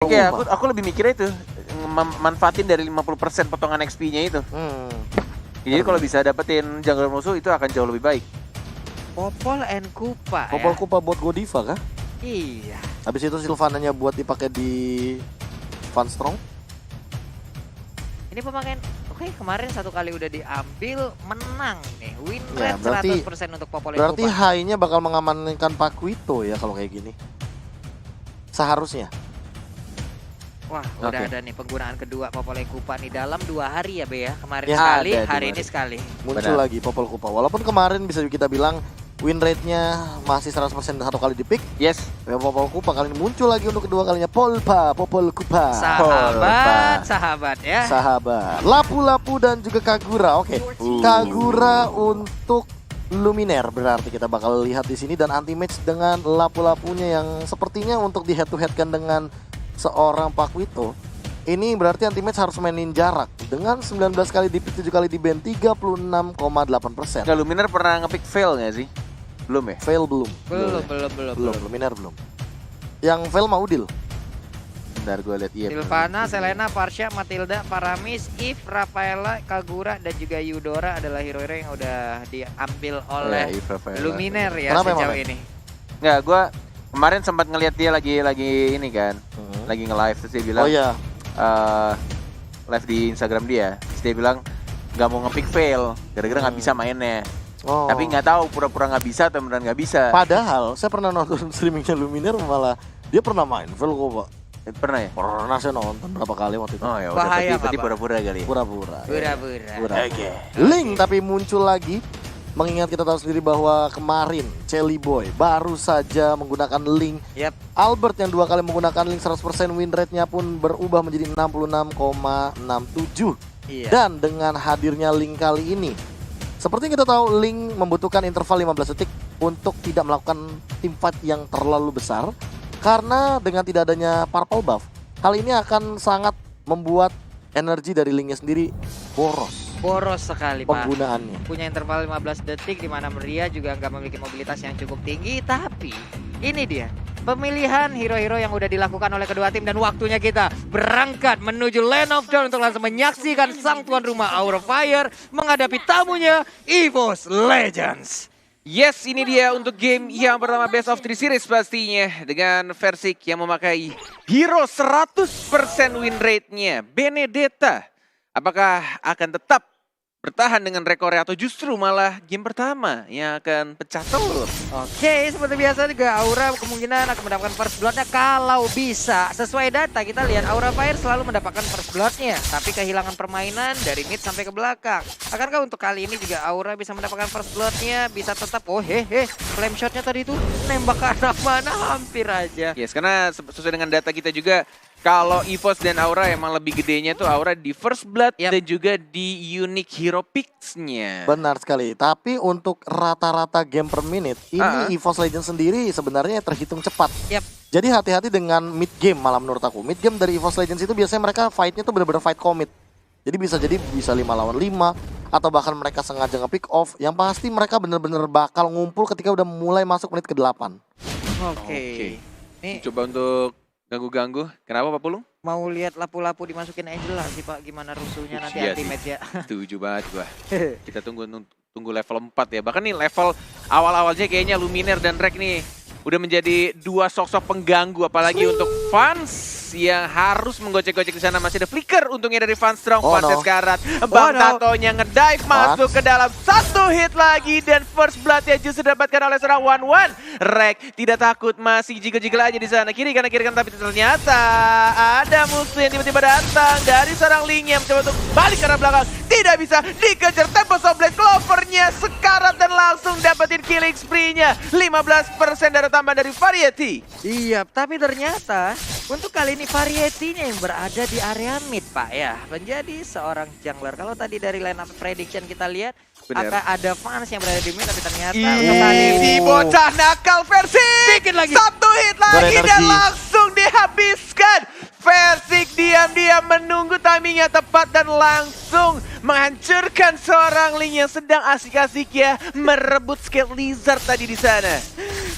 Iya, aku lebih mikirnya itu manfaatin dari 50% potongan XP-nya itu. Jadi kalau bisa dapetin jungler musuh itu akan jauh lebih baik. Popol and Kupa Popol ya. Kupa buat Godiva kah? Iya. Habis itu Sylvananya buat dipakai di Funstrong. Ini pemakaian oke, kemarin satu kali udah diambil, menang nih. Win Ya, rate berarti- 100% untuk Popol and Berarti Kupa. high-nya bakal mengamankan Paquito ya kalau kayak gini. Seharusnya. Wah, Oke. udah ada nih penggunaan kedua Popol and Kupa nih dalam 2 hari ya, Be ya. Kemarin Ya, sekali, ada 2 hari ini hari. sekali. Muncul Benar. lagi Popol Kupa. Walaupun kemarin bisa kita bilang win rate-nya masih 100% satu kali di pick. Yes. Ya, Popol Kupa kali ini muncul lagi untuk kedua kalinya. Popol Kupa. Sahabat ya. Sahabat. Lapu-Lapu dan juga Kagura. Oke. Kagura untuk Luminer berarti kita bakal lihat di sini dan anti match dengan Lapu-Lapunya yang sepertinya untuk di head to head kan dengan seorang Paquito. Ini berarti anti match harus mainin jarak dengan 19 kali di pick, 7 kali di ban, 36,8%. Enggak, Luminer pernah ngepick fail nggak sih? Belum ya? Fail belum. Belum. Luminer belum. Yang fail mau Udil. Bentar gue lihat. Iya. Silvana, Selena, Parsha, Matilda, Paramis, Eve, Rafaela, Kagura, dan juga Eudora adalah hero-hero yang udah diambil oleh Luminer ya Kenapa sejauh emang, ini. Enggak, gue kemarin sempat ngelihat dia lagi ini kan, lagi nge-live terus dia bilang, Oh iya. live di Instagram dia, terus dia bilang nggak mau ngepick fail, gara-gara nggak bisa mainnya. Oh. Tapi nggak tahu pura-pura nggak bisa atau beneran nggak bisa. Padahal saya pernah nonton streamingnya Luminer malah dia pernah main fail kok Pak. Pernah ya? Pernah saya nonton berapa kali waktu itu. Oh ya udah, Bahaya, berarti Pak. pura-pura kali ya. Pura-pura. Pura-pura. Oke. Link tapi muncul lagi. Mengingat kita tahu sendiri bahwa kemarin Chelly Boy baru saja menggunakan link. Yap. Albert yang 2 kali menggunakan link 100% win rate-nya pun berubah menjadi 66,67. Iya. Dan dengan hadirnya link kali ini, seperti kita tahu link membutuhkan interval 15 detik untuk tidak melakukan team fight yang terlalu besar. Karena dengan tidak adanya purple buff, hal ini akan sangat membuat energi dari linknya sendiri boros Boros sekali, Pak. penggunaannya. Punya interval 15 detik di mana Maria juga nggak memiliki mobilitas yang cukup tinggi, tapi ini dia pemilihan hero-hero yang udah dilakukan oleh kedua tim dan waktunya kita berangkat menuju Land of Dawn untuk langsung menyaksikan sang tuan rumah Aura Fire menghadapi tamunya EVOS Legends. Yes, ini dia untuk game yang pertama Best of 3 Series pastinya. Dengan Versik yang memakai hero 100% win rate-nya, Benedetta. Apakah akan tetap bertahan dengan rekornya atau justru malah game pertama yang akan pecah telur? Oke, seperti biasa juga Aura kemungkinan akan mendapatkan first blood-nya kalau bisa. Sesuai data kita lihat Aura Fire selalu mendapatkan first blood-nya, tapi kehilangan permainan dari mid sampai ke belakang. Akankah untuk kali ini juga Aura bisa mendapatkan first blood-nya, bisa tetap flame shot-nya tadi itu nembak ke arah mana hampir aja. Yes, karena sesuai dengan data kita juga, kalau EVOS dan Aura emang lebih gedenya tuh Aura di first blood Yap. dan juga di unique hero picks-nya. Benar sekali. Tapi untuk rata-rata game per minute, ini EVOS Legends sendiri sebenarnya terhitung cepat. Yap. Jadi hati-hati dengan mid game malah menurut aku. Mid game dari EVOS Legends itu biasanya mereka fight-nya tuh benar-benar fight commit. Jadi bisa 5 lawan 5 atau bahkan mereka sengaja nge-pick off. Yang pasti mereka benar-benar bakal ngumpul ketika udah mulai masuk menit ke-8. Oke. Nih Coba untuk ganggu-ganggu. Kenapa Pak Pulung? mau lihat lapu-lapu dimasukin Angela sih Pak, gimana rusuhnya nanti Iya ultimate ya. Setuju banget gua. Kita tunggu level 4 ya. Bahkan nih level awal-awalnya kayaknya Luminer dan Rek nih udah menjadi dua sosok pengganggu, apalagi untuk fans yang harus menggocek-gocek di sana. Masih ada flicker untungnya dari Fans Strong. Oh, Fans no. Sekarat, Bang Tatonya ngedive masuk ke dalam, satu hit lagi dan first blood yang justru didapatkan oleh seorang 1-1. Rek tidak takut, masih jiggle-jiggle aja di sana, kiri kanan tapi ternyata ada musuh yang tiba-tiba datang dari seorang Ling yang mencoba untuk balik ke arah belakang. Tidak bisa dikejar, Tempest of Blade Clover-nya Sekarat dan langsung dapetin killing spree-nya. 15% dari tambahan dari Variety. Iya, tapi ternyata untuk kali ini Variety-nya yang berada di area mid Pak ya, menjadi seorang jungler. Kalau tadi dari line up prediction kita lihat, Bener. akan ada fans yang berada di mid, tapi ternyata Ih, untuk kali ini si bocah nakal Versik. Dikit lagi. Satu hit lagi dan Berenergi. langsung dihabiskan. Versik diam-diam menunggu timingnya tepat dan langsung menghancurkan seorang Ling yang sedang asik-asik ya merebut skill Lizard tadi di sana.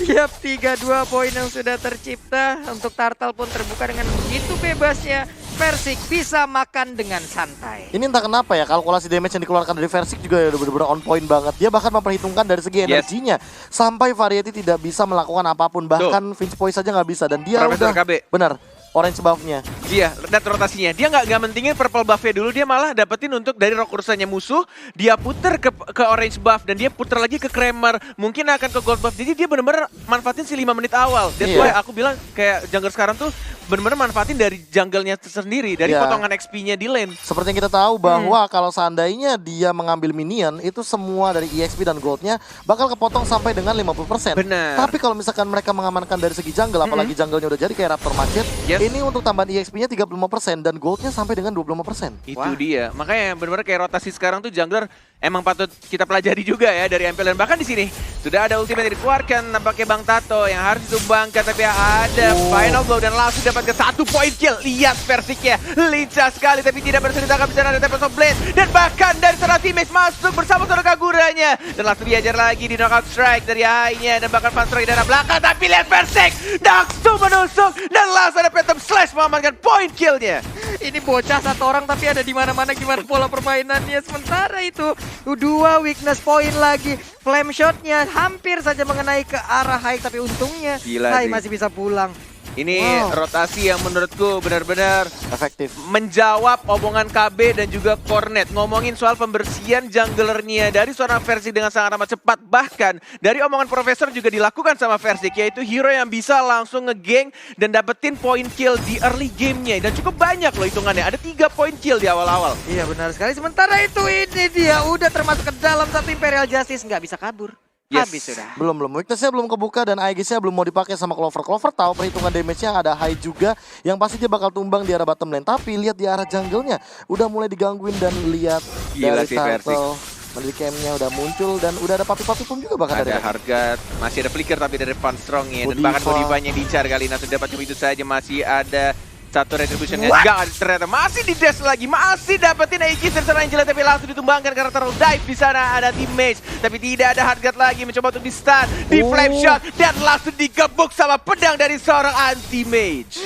Siap 3-2 poin yang sudah tercipta. Untuk Turtle pun terbuka dengan begitu bebasnya. Versik bisa makan dengan santai. Ini entah kenapa ya, kalkulasi damage yang dikeluarkan dari Versik juga udah bener-bener on point banget. Dia bahkan memperhitungkan dari segi energinya. Sampai Variety tidak bisa melakukan apapun. Bahkan Finch Poise saja nggak bisa. Dan dia Profesor udah, KB. benar, orange buff-nya. Iya, lihat rotasinya. Dia nggak mentingin purple buff-nya dulu, dia malah dapetin untuk dari rokursanya musuh, dia puter ke orange buff, dan dia puter lagi ke Kramer. Mungkin akan ke gold buff, jadi dia bener-bener manfaatin si 5 menit awal. That's why aku bilang kayak jungler sekarang tuh bener-bener manfaatin dari jungle-nya sendiri, dari potongan XP-nya di lane. Seperti yang kita tahu bahwa kalau seandainya dia mengambil minion, itu semua dari EXP dan gold-nya bakal kepotong sampai dengan 50%. Benar. Tapi kalau misalkan mereka mengamankan dari segi jungle, apalagi jungle-nya udah jadi kayak Raptor Macet, ini untuk tambahan EXP-nya 35% dan gold-nya sampai dengan 25%. Itu dia. Makanya benar-benar kayak rotasi sekarang tuh jungler emang patut kita pelajari juga ya dari MPL, dan bahkan di sini sudah ada ultimate yang dikeluarkan nampaknya Bang Tato yang harus ditumbangkan, tapi ada final blow dan langsung dapatkan 1 point kill. Lihat Versiknya lincah sekali tapi tidak berhasil ditangkap di sana, ada Tempest of Blade dan bahkan dari seorang teammates masuk bersama saudara Kaguranya dan langsung diajar lagi di knockout strike dari AI-nya dan bahkan Fanstroy dari belakang, tapi lihat Versik langsung menusuk dan langsung ada Phantom Slash mengamankan point killnya. Ini bocah satu orang tapi ada di mana-mana gimana pola permainannya. Sementara itu 2 weakness point lagi. Flame shotnya hampir saja mengenai ke arah Hai, tapi untungnya Hai masih bisa pulang. Ini rotasi yang menurutku benar-benar efektif menjawab omongan KB dan juga Cornet ngomongin soal pembersihan junglernya dari seorang Versi dengan sangat amat cepat. Bahkan dari omongan Profesor juga dilakukan sama Versi, yaitu hero yang bisa langsung nge-gank dan dapetin point kill di early gamenya. Dan cukup banyak loh hitungannya, ada 3 point kill di awal-awal. Iya benar sekali. Sementara itu ini dia udah termasuk ke dalam satu Imperial Justice, nggak bisa kabur. Habis sudah. Belum. Weakness-nya belum kebuka dan Aegis-nya belum mau dipakai sama Clover. Clover tahu perhitungan damage-nya ada high juga yang pasti dia bakal tumbang di arah bottom lane. Tapi lihat di arah jungle-nya udah mulai digangguin dan lihat dari Turtle. Dari camp-nya udah muncul dan udah ada papi-papi pun juga bahkan ada dari harga, masih ada flicker tapi dari Funstrong-nya dan bahkan Bodivanya dicar kali ini sudah dapat itu saja. Masih ada satu retribution-nya juga ternyata masih di dash lagi, masih dapetin Aegis dan seorang Angela tapi langsung ditumbangkan karena terlalu dive di sana. Ada teammate tapi tidak ada harga lagi, mencoba untuk di stun, di flame shot dan langsung digebuk sama pedang dari seorang anti-mage.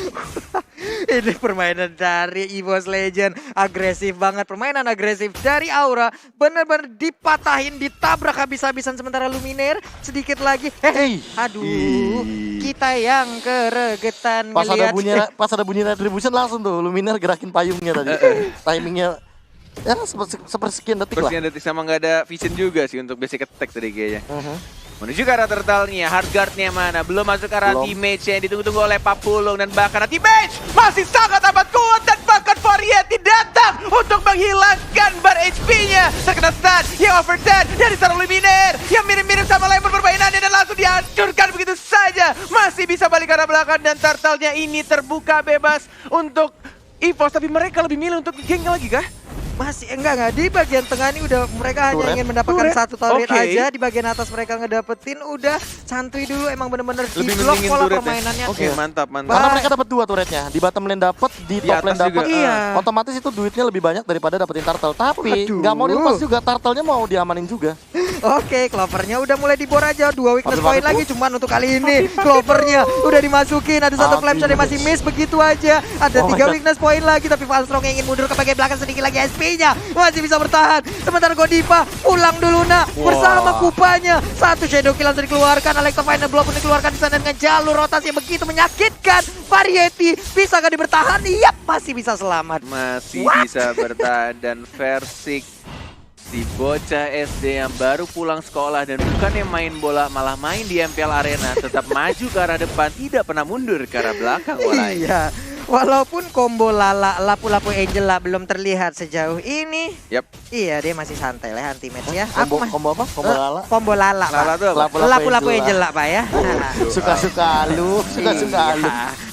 Ini permainan dari EVOS Legend agresif banget, permainan agresif dari Aura benar-benar dipatahin, ditabrak habis-habisan. Sementara Luminaire sedikit lagi aduh, kita yang keregetan ngelihat. Pas ada bunyi retribution langsung tuh Luminaire gerakin payungnya tadi. Timingnya ya sepersekian detik lah. Sepersekian detik sama nggak ada vision juga sih untuk basic attack tadi kayaknya. Menuju ke arah turtle-nya, hardguard-nya mana? Belum masuk ke arah teammate yang ditunggu-tunggu oleh Papulung dan bahkan teammate masih sangat amat kuat dan bahkan Variety datang untuk menghilangkan bar HP-nya. Terkena stun yang overtime dari seorang Luminaire yang mirip-mirip sama Lemon permainannya dan langsung dihancurkan begitu saja. Masih bisa balik ke arah belakang dan turtle-nya ini terbuka bebas untuk EVOS, tapi mereka lebih milih untuk geng lagi kah? Masih enggak di bagian tengah ini udah mereka hanya ingin mendapatkan satu turret aja. Di bagian atas mereka ngedapetin udah santuy dulu, emang bener-bener di blok pola permainannya. Oke, mantap. Karena mereka dapat 2 turretnya, di bottom lane dapat, di top lane dapat. Otomatis itu duitnya lebih banyak daripada dapetin turtle. Tapi nggak mau dilepas juga, turtle-nya mau diamanin juga. Oke, Clover-nya udah mulai dibor aja. 2 weakness point lagi cuman untuk kali ini. Clover-nya udah dimasukin, ada satu flame shot yang masih miss begitu aja. Ada 3 weakness point lagi tapi Funstrong yang ingin mundur ke bagian belakang sedikit lagi SP-nya masih bisa bertahan. Sementara Godiva pulang dulu bersama kupanya. Satu shadow kill langsung dikeluarkan. Alexa final blow pun dikeluarkan di sana dengan jalur rotasi yang begitu menyakitkan. Variety bisakah dia bertahan? Yap, masih bisa selamat. Masih bisa bertahan dan Versik si bocah SD yang baru pulang sekolah dan bukannya main bola malah main di MPL Arena, tetap maju ke arah depan, tidak pernah mundur ke arah belakang. Iya. Walaupun combo lapu-lapu Angela belum terlihat sejauh ini. Iya, dia masih santai lah anti-match ya. Combo apa? Combo lala? Combo lala, Pak. Lapu-lapu Angela, Pak ya. Suka-suka lu.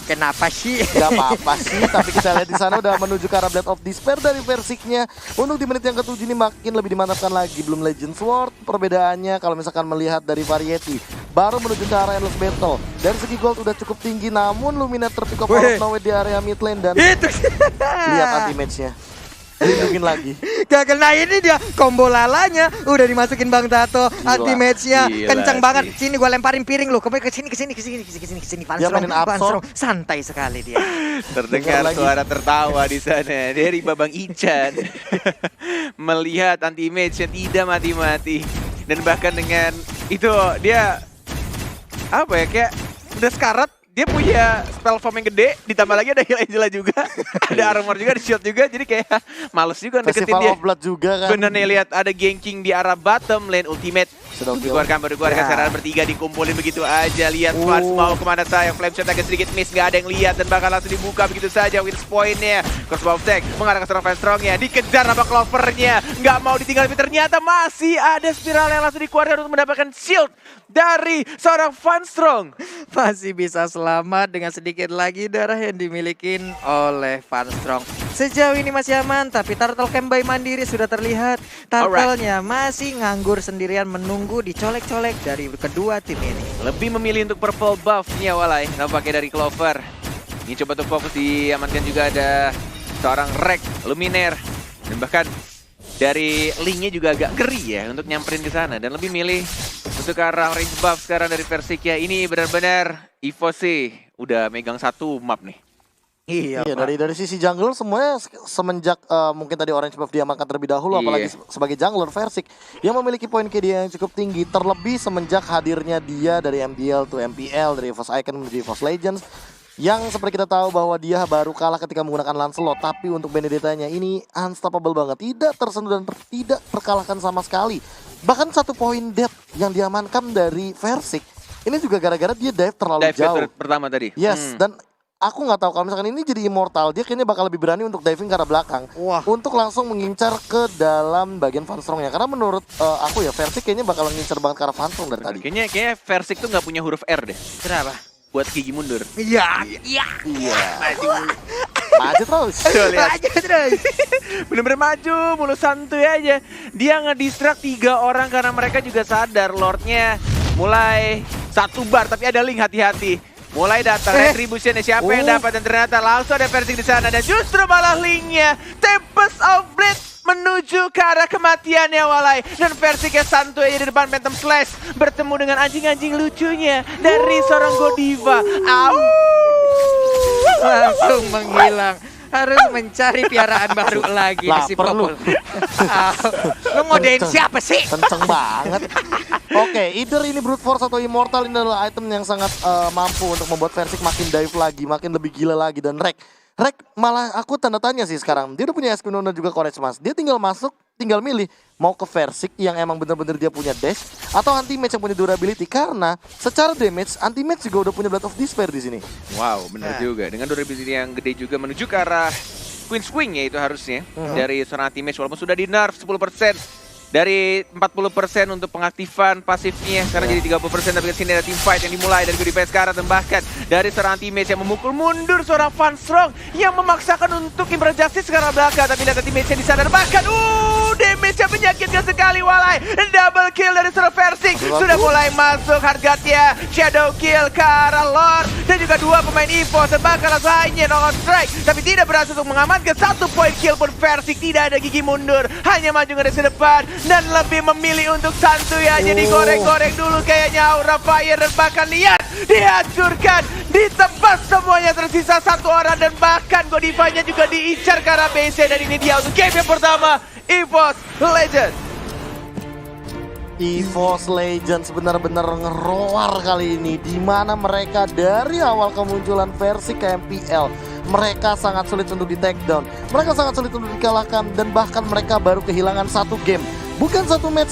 Kenapa sih? Gak apa-apa sih, tapi kita lihat di sana udah menuju ke arah Blade of Despair dari Versiknya. Untuk di menit yang ke-7 ini makin lebih dimantapkan lagi. Belum Legend Sword, perbedaannya kalau misalkan melihat dari Variety baru menuju ke arah Endless Battle. Dari segi gold udah cukup tinggi, namun Luminaire terpick up out of nowhere di area mid lane dan lihat anti-match-nya. Lindungin lagi. gagal. Nah ini dia combo lalanya udah dimasukin Bang Tato. Ultimate-nya Gila kencang sih. banget. Sini gua lemparin piring lu. Ke sini. Dia mainin absorb. Santai sekali dia. Terdengar Dengar lagi. suara tertawa di sana dari Babang Ican. Melihat anti-mage yang tidak mati-mati. Dan bahkan dengan itu dia apa ya, kayak udah sekarat. Dia punya spell form yang gede, ditambah lagi ada heal Angela juga, ada armor juga, ada shield juga, jadi kayak males juga deketin Festival dia. of Blood juga kan. Bener nih, lihat ada ganking di arah bottom lane ultimate. Sudah Baru keluarkan Ya. secara bertiga, dikumpulin begitu aja. Lihat Flash mau kemana saya, flame shot agak sedikit miss, nggak ada yang lihat dan bakal langsung dibuka begitu saja. Wins point-nya, crossbow attack mengarah ke seorang strongnya, dikejar sama Clover-nya, nggak mau ditinggal, tapi ternyata masih ada spiral yang langsung dikeluarkan untuk mendapatkan shield dari seorang Van Strong. Masih bisa selamat dengan sedikit lagi darah yang dimiliki oleh Van Strong. Sejauh ini masih aman, tapi Turtle Camp by Mandiri sudah terlihat. Turtle-nya masih nganggur sendirian menunggu dicolek-colek dari kedua tim ini. Lebih memilih untuk purple buff-nya Walai, nampaknya dari Clover. Ini coba untuk fokus diamankan juga ada seorang Rek, Luminaire. Dan bahkan dari Link-nya juga agak ngeri ya untuk nyamperin ke sana. Dan lebih milih untuk ke arah range buff sekarang dari Versikia. Ini benar-benar Evo sih udah megang satu map nih. Iya, Pak. dari sisi jungler semuanya semenjak mungkin tadi orange buff diamankan terlebih dahulu, Iya. apalagi sebagai jungler Versik yang memiliki poin KD yang cukup tinggi, terlebih semenjak hadirnya dia dari MDL to MPL, dari EVOS Icon menuju EVOS Legends, yang seperti kita tahu bahwa dia baru kalah ketika menggunakan Lancelot, tapi untuk Benedetta-nya ini unstoppable banget, tidak tersentuh dan tidak terkalahkan sama sekali. Bahkan satu poin death yang diamankan dari Versik ini juga gara-gara dia dive terlalu Dive jauh. pertama tadi. Yes, dan aku nggak tahu kalau misalkan ini jadi immortal, dia kayaknya bakal lebih berani untuk diving ke arah belakang. Wah. Untuk langsung mengincar ke dalam bagian Van Strong-nya. Karena menurut aku ya, Versik kayaknya bakal ngincar banget ke arah Van Strong dari tadi. Kayaknya Versik tuh nggak punya huruf R deh Kenapa? buat gigi mundur. Iya. Iya. Maju terus. Tuh, lihat. Aja terus. Bener-bener maju, mulu santuy aja. Dia ngedistract 3 orang karena mereka juga sadar Lordnya mulai satu bar, tapi ada Link, hati-hati. Mulai datang retribution siapa yang dapat, dan ternyata langsung ada Versik di sana, dan justru malah Link-nya Tempest of Blade menuju ke arah kematiannya Walai. Dan Versiknya santuy aja di depan Phantom Slash bertemu dengan anjing-anjing lucunya dari seorang Godiva. Au! Langsung menghilang. Harus mencari piaraan baru lagi di si Lapar lu. Popol. Lu ngodein siapa sih? Kenceng banget. Oke, either ini Brute Force atau Immortal, ini adalah item yang sangat mampu untuk membuat Versik makin dive lagi, makin lebih gila lagi. Dan Rek malah aku tanda tanya sih sekarang. Dia udah punya Esquinono dan juga Courage Mas. Dia tinggal masuk, tinggal milih mau ke Versik yang emang bener-bener dia punya dash, atau anti-match yang punya durability. Karena secara damage, anti-match juga udah punya Blood of Despair di sini. Wow, benar juga. Dengan durability yang gede juga menuju ke arah Queen's Wing ya itu harusnya. Dari seorang anti-match walaupun sudah di nerf 10%. Dari 40% untuk pengaktifan pasifnya, sekarang jadi 30%, tapi kesini ada team fight yang dimulai dari Godiva sekarang. Dan bahkan dari seorang anti-match yang memukul mundur seorang Van Strong yang memaksakan untuk Imbra Justice sekarang belakang, tapi lihat anti-match di sana. Dan bahkan damage-nya menyakitkan sekali Walai. Double kill dari seorang Versik. Sudah mulai masuk Hargatnya, shadow kill ke arah Lord, dan juga 2 pemain EVOS. Dan bahkan langsung hanya on strike, tapi tidak berhasil untuk mengamankan 1 poin kill pun Versik. Tidak ada gigi mundur, hanya maju ke depan depan. Dan lebih memilih untuk santuy aja, digoreng-goreng dulu kayaknya Aura Fire. Dan bahkan lihat, dihancurkan, ditebas semuanya, tersisa 1 orang. Dan bahkan Godivanya juga diincar ke arah BC. Dan ini dia untuk game yang pertama, EVOS Legends. EVOS Legends benar-benar ngeroar kali ini, di mana mereka dari awal kemunculan versi ke MPL mereka sangat sulit untuk di take down, mereka sangat sulit untuk dikalahkan, dan bahkan mereka baru kehilangan 1 game, bukan 1 match,